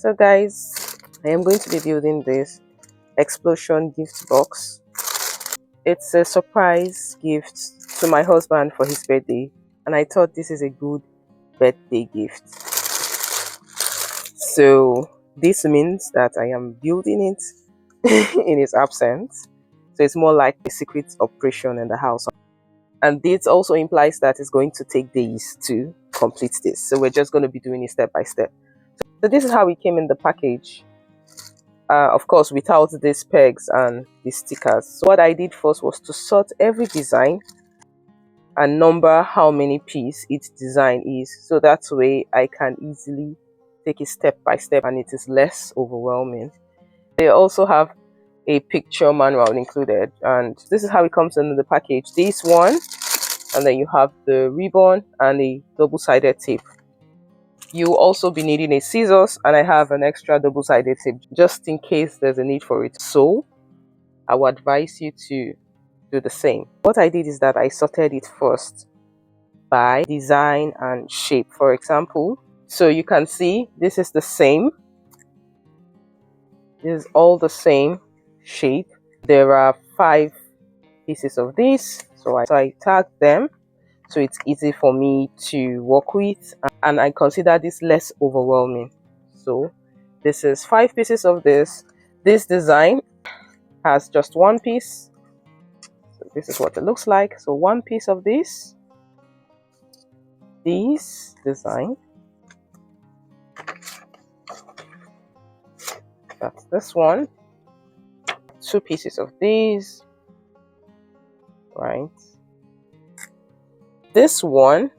So guys, I am going to be building this explosion gift box. It's a surprise gift to my husband for his birthday, and I thought this is a good birthday gift. So this means that I am building it in his absence. So it's more like a secret operation in the house. And this also implies that it's going to take days to complete this. So we're just going to be doing it step by step. So this is how it came in the package. Of course, without these pegs and the stickers. So what I did first was to sort every design and number how many pieces each design is. So that way I can easily take it step by step and it is less overwhelming. They also have a picture manual included, and this is how it comes in the package. This one, and then you have the ribbon and a double-sided tape. You'll also be needing a scissors, and I have an extra double-sided tape just in case there's a need for it. So I would advise you to do the same. What I did is that I sorted it first by design and shape, for example. So you can see this is the same. This is all the same shape. There are 5 pieces of this, so I tagged them so it's easy for me to work with, and I consider this less overwhelming. So this is 5 pieces of this. This design has just 1 piece. So this is what it looks like. So 1 piece of this design, that's this one. 2 pieces of these, right? This one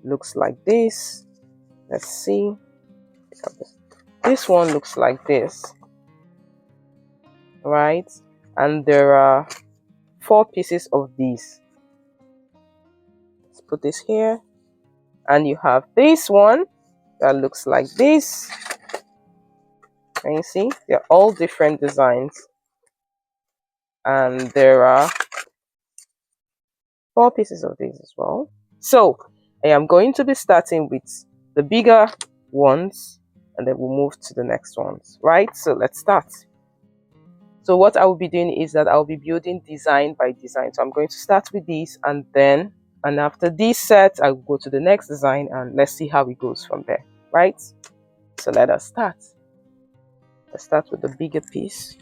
looks like this. Let's see. This one looks like this, right? And there are 4 pieces of these. Let's put this here. And you have this one that looks like this. Can you see? They're all different designs. And there are 4 pieces of these as well. So I am going to be starting with the bigger ones, and then we'll move to the next ones, right? So let's start. So what I will be doing is that I'll be building design by design. So I'm going to start with these, and after this set, I'll go to the next design, and let's see how it goes from there, right? So let us start. Let's start with the bigger piece.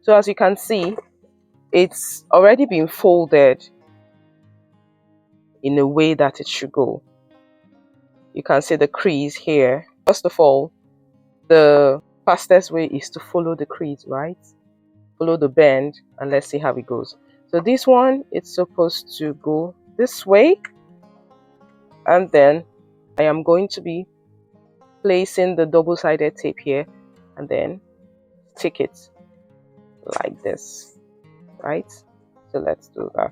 So as you can see, it's already been folded in a way that it should go. You can see the crease here. First of all, the fastest way is to follow the crease, right? Follow the bend, and let's see how it goes. So this one, it's supposed to go this way, and then I am going to be placing the double-sided tape here and then stick it like this, right? So let's do that.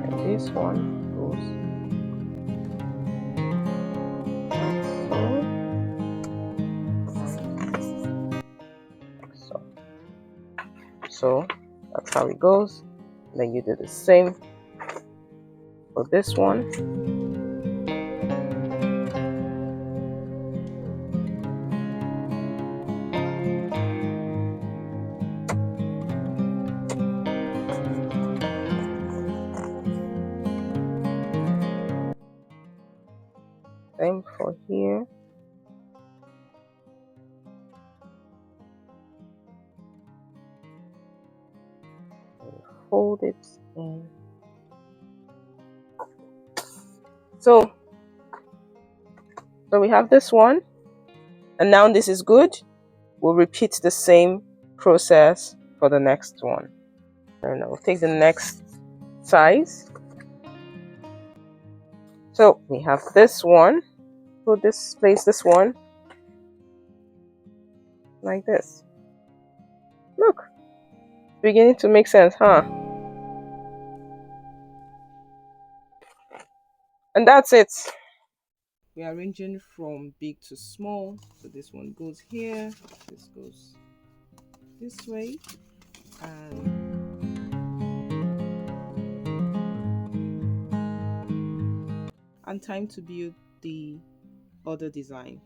And this one goes so. So that's how it goes. Then you do the same for this one. Same for here. Fold it in. So we have this one, and now this is good. We'll repeat the same process for the next one. And we'll take the next size. So we have this one. Place this one like this. Look, beginning to make sense, huh? And that's it. We're arranging from big to small. So this one goes here, this goes this way, and time to build the other design.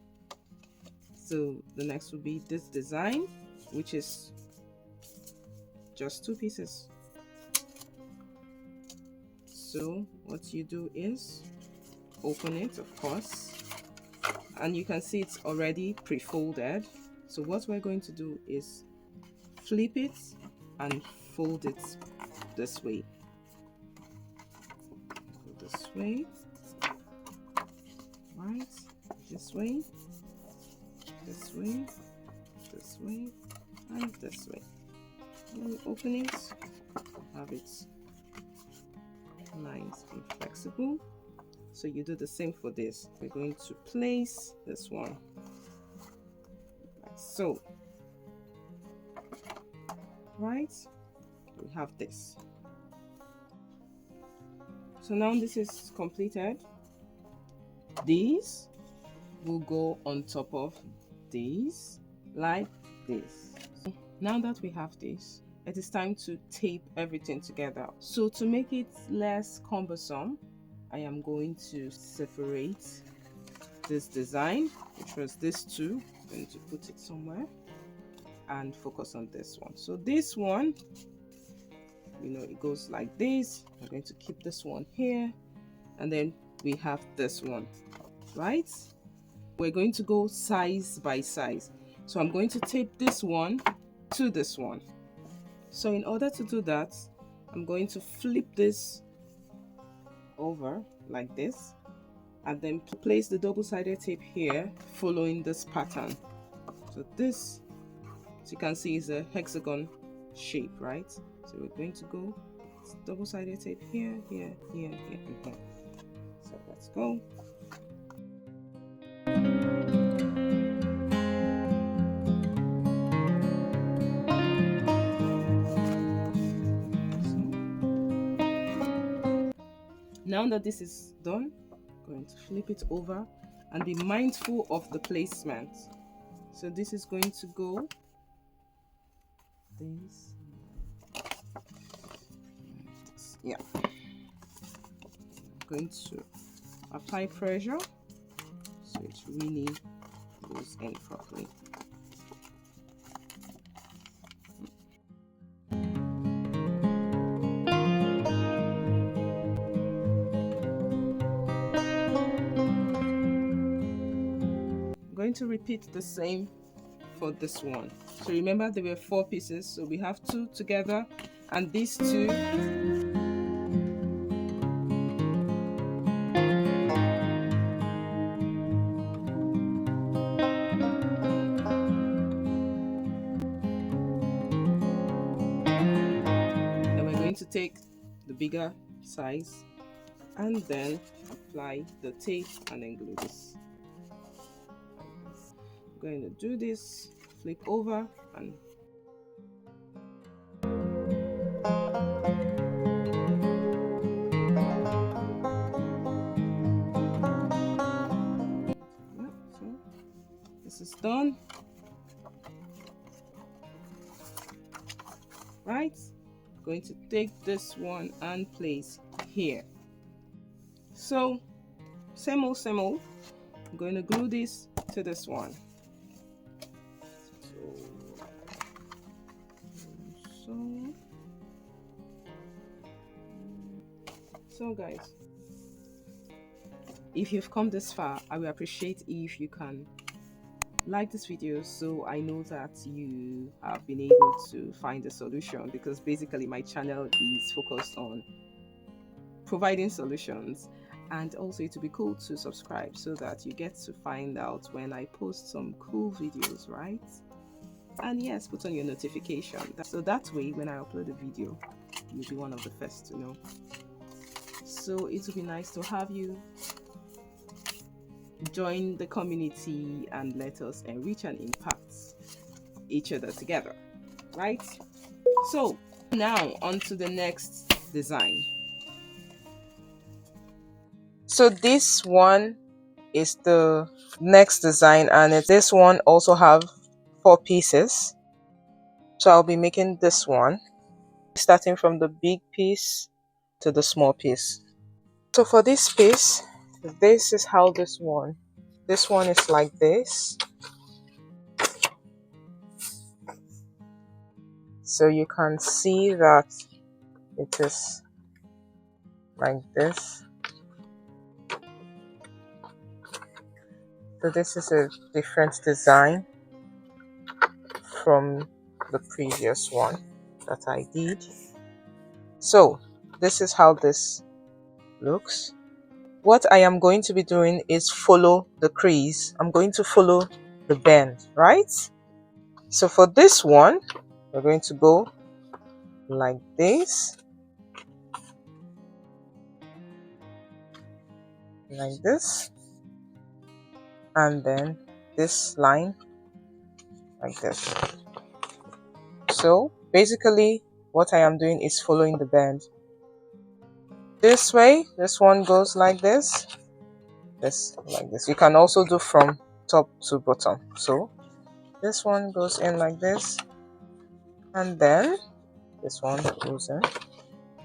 So the next will be this design, which is just 2 pieces. So what you do is open it, of course, and you can see it's already pre-folded. So what we're going to do is flip it and fold it this way. Go this way, right? This way, this way, this way, and this way. When you open it, have it nice and flexible. So you do the same for this. We're going to place this one like so. Right? We have this. So now this is completed. These will go on top of these like this. Now that we have this, it is time to tape everything together. So to make it less cumbersome, I am going to separate this design, which was this two. I'm going to put it somewhere and focus on this one. So this one, you know, it goes like this. I'm going to keep this one here, and then we have this one, right? We're going to go size by size. So I'm going to tape this one to this one. So in order to do that, I'm going to flip this over like this, and then place the double-sided tape here following this pattern. So this, as you can see, is a hexagon shape, right? So we're going to go double-sided tape here, here, here, here, and here. So let's go. Now that this is done, I'm going to flip it over and be mindful of the placement. So this is going to go this, yeah. I'm going to apply pressure so it really goes in properly. I'm going to repeat the same for this one. So remember, there were 4 pieces, so we have 2 together, and these 2 then we're going to take the bigger size and then apply the tape and then glue this. I'm going to do this, flip over, and so this is done, right? I'm going to take this one and place here. So same old, same old. I'm going to glue this to this one. So guys, if you've come this far, I will appreciate if you can like this video so I know that you have been able to find a solution, because basically my channel is focused on providing solutions, and also it would be cool to subscribe so that you get to find out when I post some cool videos, right? And yes, put on your notification so that way when I upload a video you'll be one of the first to know. So it would be nice to have you join the community and let us enrich and impact each other together, right? So now on to the next design. So this one is the next design, and this one also have 4 pieces. So I'll be making this one, starting from the big piece to the small piece. So for this piece, this is how this one is like this. So you can see that it is like this. So this is a different design from the previous one that I did. So this is how this looks. What I am going to be doing is follow the crease. I'm going to follow the bend, right? So for this one, we're going to go like this, like this, and then this line like this. So basically what I am doing is following the bend. This way, this one goes like this, this like this. You can also do from top to bottom. So this one goes in like this, and then this one goes in,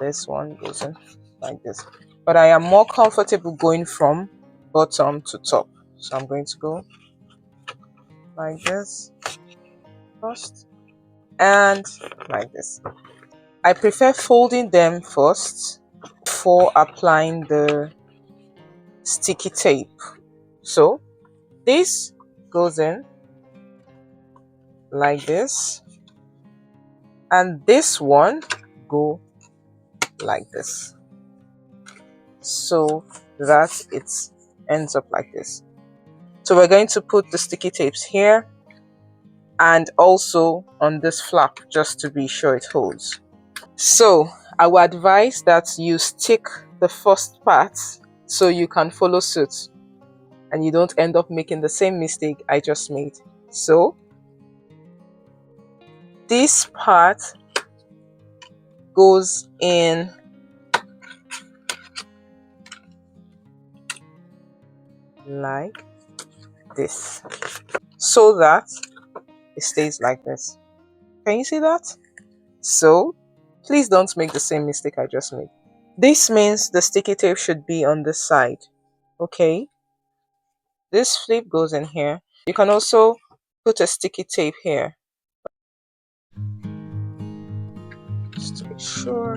this one goes in like this. But I am more comfortable going from bottom to top. So I'm going to go like this first and like this. I prefer folding them first before applying the sticky tape. So this goes in like this, and this one go like this, so that it ends up like this. So we're going to put the sticky tapes here and also on this flap, just to be sure it holds. So I would advise that you stick the first part so you can follow suit and you don't end up making the same mistake I just made. So this part goes in like this, so that it stays like this. Can you see that? So please don't make the same mistake I just made. This means the sticky tape should be on this side. Okay, this flip goes in here. You can also put a sticky tape here, just to be sure.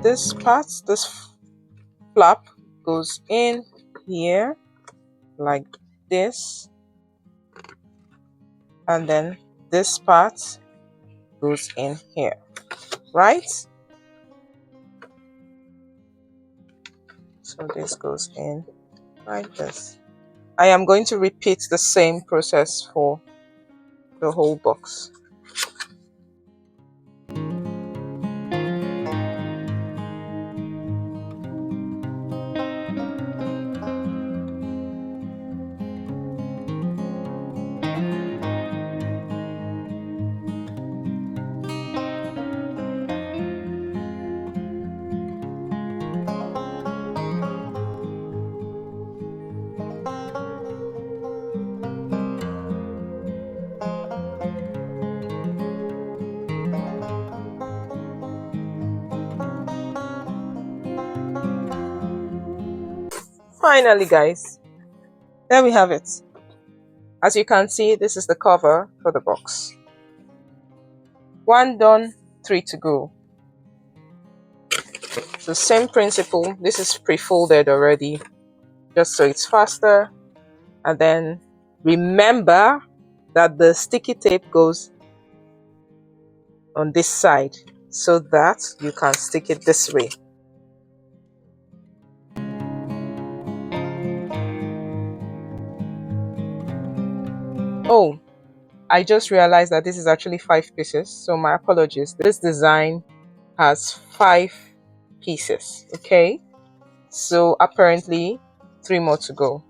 This part, this flap goes in here like this, and then this part goes in here, right? So this goes in like this. I am going to repeat the same process for the whole box. Finally, guys, there we have it. As you can see, this is the cover for the box. 1 done, 3 to go. So same principle. This is pre-folded already, just so it's faster. And then remember that the sticky tape goes on this side so that you can stick it this way. Oh, I just realized that this is actually 5 pieces, so my apologies. This design has 5 pieces, okay? So apparently 3 more to go.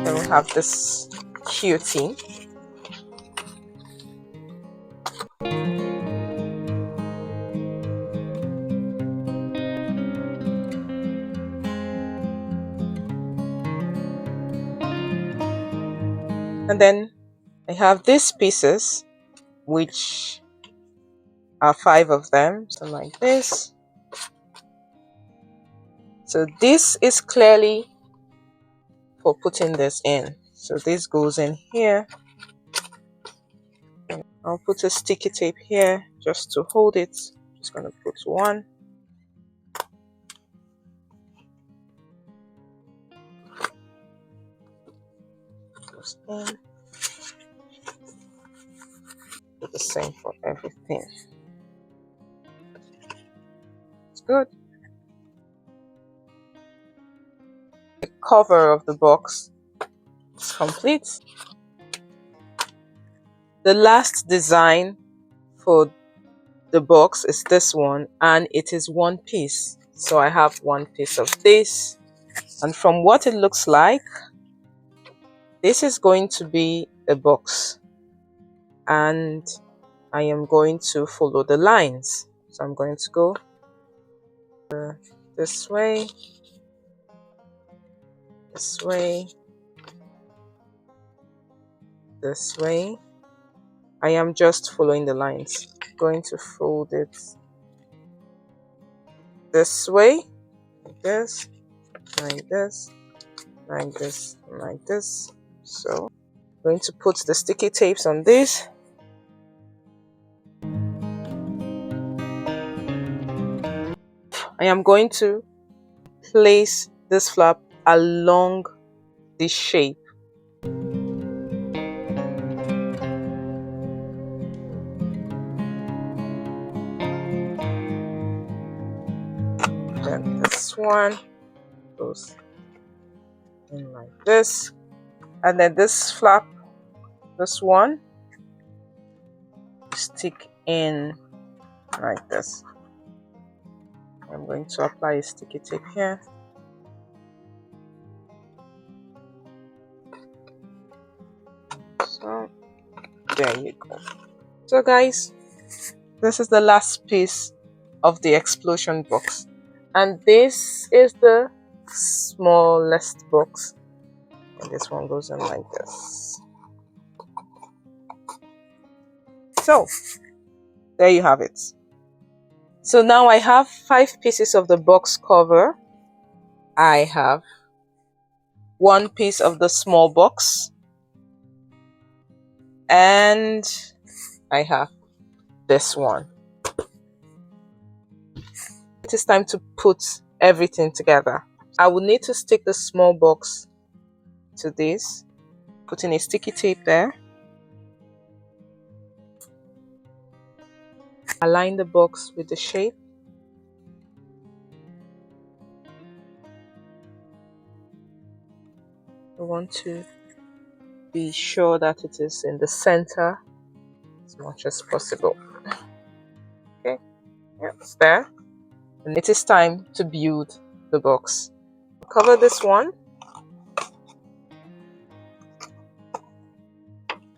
Then we have this cutie. And then I have these pieces, which are 5 of them, so like this. So this is clearly for putting this in. So this goes in here. I'll put a sticky tape here just to hold it. Just gonna put one. Goes in. Do the same for everything. It's good. The cover of the box is complete. The last design for the box is this one, and it is one piece. So I have one piece of this, and from what it looks like, this is going to be a box, and I am going to follow the lines. So I'm going to go this way, this way, this way. I am just following the lines. Going to fold it this way, like this, like this, like this, like this. So I'm going to put the sticky tapes on this. I am going to place this flap along this shape. Then this one goes in like this, and then this flap, this one, stick in like this. I'm going to apply a sticky tape here. So there you go. So guys, this is the last piece of the explosion box, and this is the smallest box, and this one goes in like this. So there you have it. So now I have 5 pieces of the box cover. I have 1 piece of the small box, and I have this one. It is time to put everything together. I will need to stick the small box to this, putting a sticky tape there. Align the box with the shape. I want to be sure that it is in the center as much as possible. Okay, yeah, it's there. And it is time to build the box. Cover this one.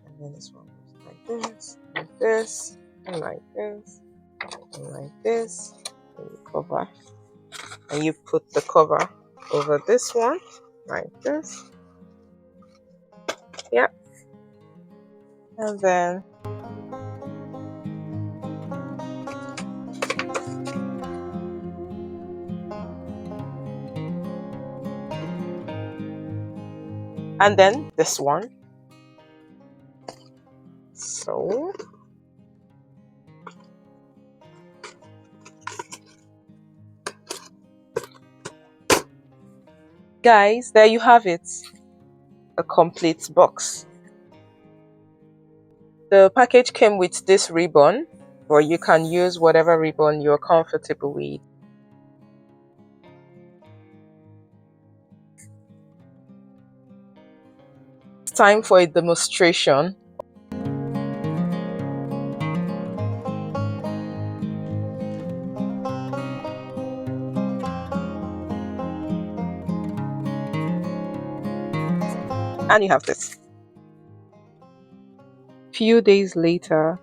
And then this one goes like this, like this, and like this, and like this. And you cover. And you put the cover over this one, like this. Yep. And then this one. So guys, there you have it, a complete box. The package came with this ribbon, or you can use whatever ribbon you're comfortable with. It's time for a demonstration. And you have this. Few days later,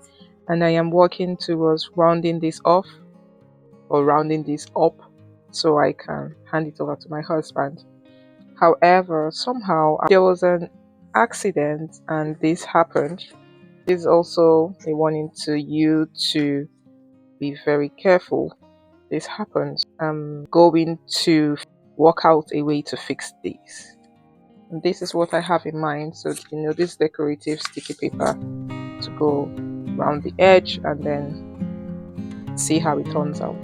and I am working towards rounding this off or rounding this up so I can hand it over to my husband. However, somehow there was an accident and this happened, this is also a warning to you to be very careful. This happens. I'm going to work out a way to fix this. And this is what I have in mind. So, this decorative sticky paper to go around the edge and then see how it turns out.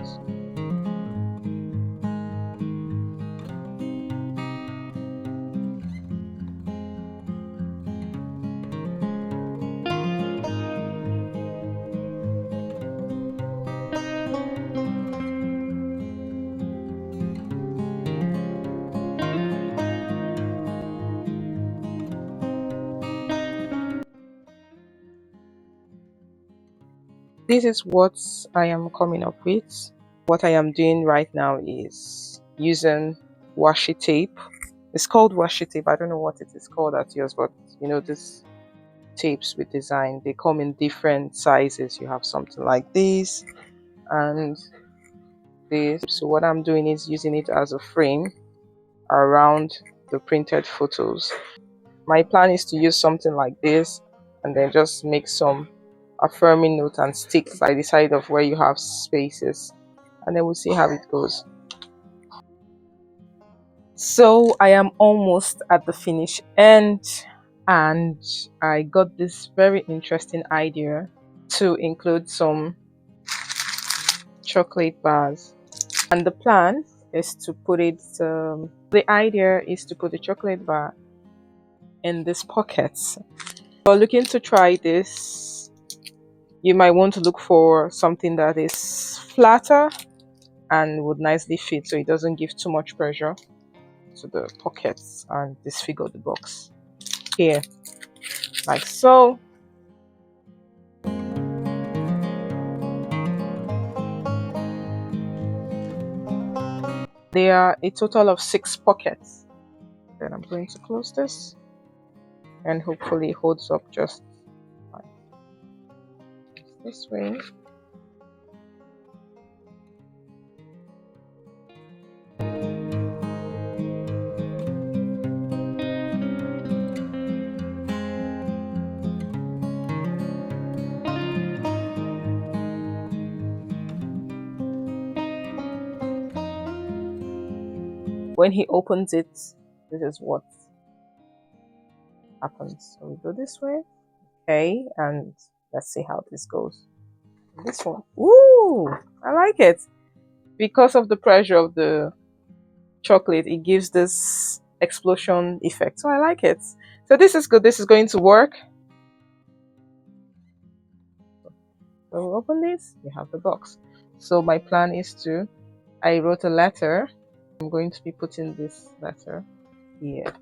This is what I am coming up with. What I am doing right now is using washi tape. It's called washi tape. I don't know what it is called at yours, but this tapes with design, they come in different sizes. You have something like this and this. So what I'm doing is using it as a frame around the printed photos. My plan is to use something like this and then just make some affirming note and stick by the side of where you have spaces, and then we'll see how it goes. So I am almost at the finish end, and I got this very interesting idea to include some chocolate bars, and the plan is to put it the idea is to put the chocolate bar in these pockets. If you're looking to try this, you might want to look for something that is flatter and would nicely fit so it doesn't give too much pressure to the pockets and disfigure the box here, like so. There are a total of 6 pockets. Then I'm going to close this and hopefully it holds up just like this way. When he opens it, this is what happens. So we go this way, okay, and let's see how this goes. This one, ooh, I like it. Because of the pressure of the chocolate, it gives this explosion effect, so I like it. So this is good. This is going to work. So we'll open this, you have the box. So my plan is I wrote a letter. I'm going to be putting this letter here.